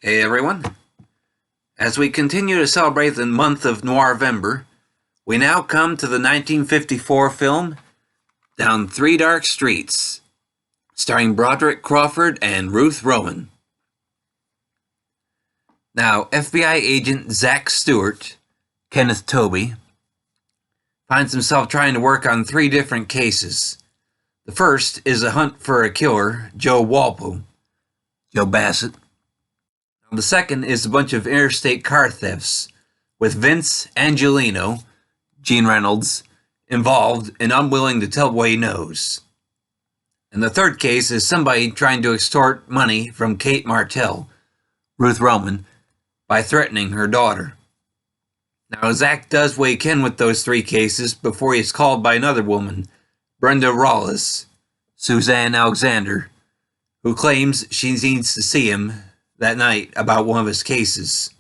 Hey everyone. As we continue to celebrate the month of Noirvember, we now come to the 1954 film Down Three Dark Streets, starring Broderick, Crawford, and Ruth Rowan. Now, FBI agent Zach Stewart, Kenneth Tobey, finds himself trying to work on three different cases. The first is a hunt for a killer, Joe Bassett. The second is a bunch of interstate car thefts, with Vince Angelino, Gene Reynolds, involved and unwilling to tell what he knows. And the third case is somebody trying to extort money from Kate Martell, Ruth Rowan, by threatening her daughter. Now, Zach does what he can with those three cases before he is called by another woman, Brenda Rawlis, Suzanne Alexander, who claims she needs to see him that night about one of his cases.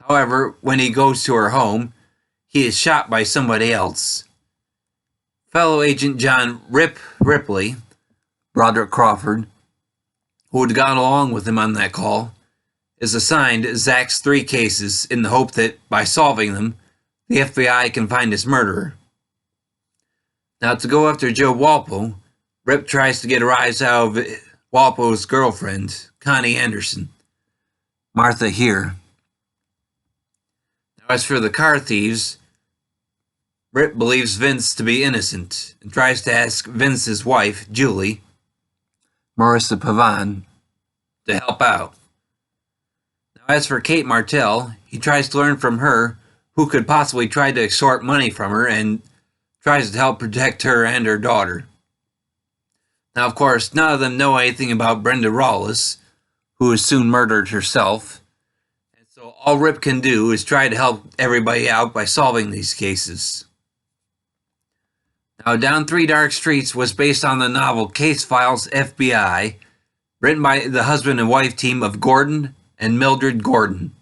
However, when he goes to her home, he is shot by somebody else. Fellow agent John Ripley, Broderick Crawford, who had gone along with him on that call, is assigned Zach's three cases in the hope that by solving them, the FBI can find his murderer. Now, to go after Joe Walpole, Rip tries to get a rise out of Walpole's girlfriend, Connie Anderson, Martha here. Now, as for the car thieves, Rip believes Vince to be innocent and tries to ask Vince's wife, Julie, Marissa Pavan, to help out. Now, as for Kate Martell, he tries to learn from her who could possibly try to extort money from her and tries to help protect her and her daughter. Now, of course, none of them know anything about Brenda Rawlis, who was soon murdered herself, and so all Rip can do is try to help everybody out by solving these cases. Now, Down Three Dark Streets was based on the novel Case Files FBI, written by the husband and wife team of Gordon and Mildred Gordon.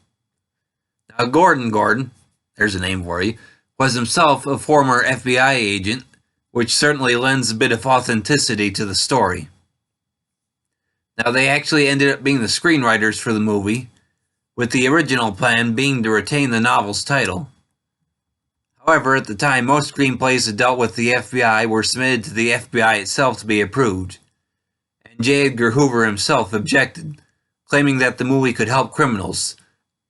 Now, Gordon, there's a name for you, was himself a former FBI agent, which certainly lends a bit of authenticity to the story. Now, they actually ended up being the screenwriters for the movie, with the original plan being to retain the novel's title. However, at the time, most screenplays that dealt with the FBI were submitted to the FBI itself to be approved, and J. Edgar Hoover himself objected, claiming that the movie could help criminals,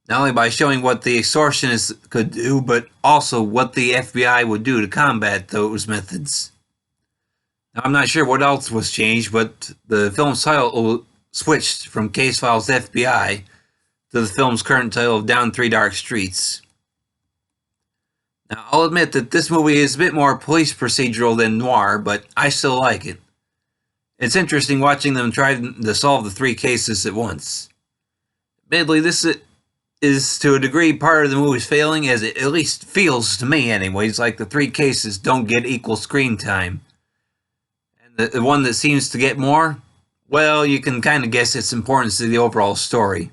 not only by showing what the extortionists could do, but also what the FBI would do to combat those methods. Now, I'm not sure what else was changed, but the film's title switched from Case Files FBI to the film's current title of Down Three Dark Streets. Now, I'll admit that this movie is a bit more police procedural than noir, but I still like it. It's interesting watching them try to solve the three cases at once. Admittedly, this is to a degree part of the movie's failing, as it at least feels to me anyways like the three cases don't get equal screen time. And the one that seems to get more, well, you can kind of guess its importance to the overall story.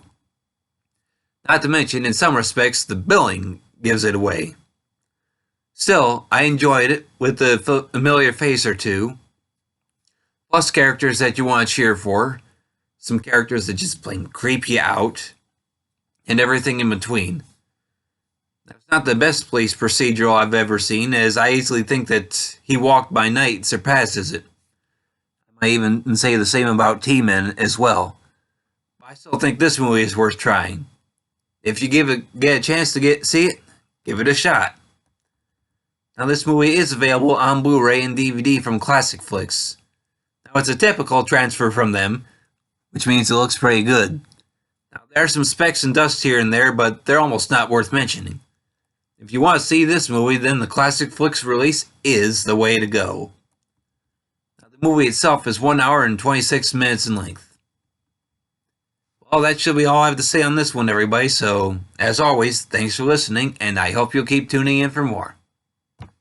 Not to mention, in some respects, the billing gives it away. Still, I enjoyed it, with a familiar face or two, plus characters that you want to cheer for, some characters that just plain creep you out, and everything in between. It's not the best police procedural I've ever seen, as I easily think that He Walked by Night surpasses it. I might even say the same about T-Men as well. But I still think this movie is worth trying. If you get a chance to see it, give it a shot. Now, this movie is available on Blu-ray and DVD from Classic Flicks. Now, it's a typical transfer from them, which means it looks pretty good. Now, there are some specks and dust here and there, but they're almost not worth mentioning. If you want to see this movie, then the Classic Flicks release is the way to go. Now, the movie itself is 1 hour and 26 minutes in length. Well, that should be all I have to say on this one, everybody, so, as always, thanks for listening, and I hope you'll keep tuning in for more.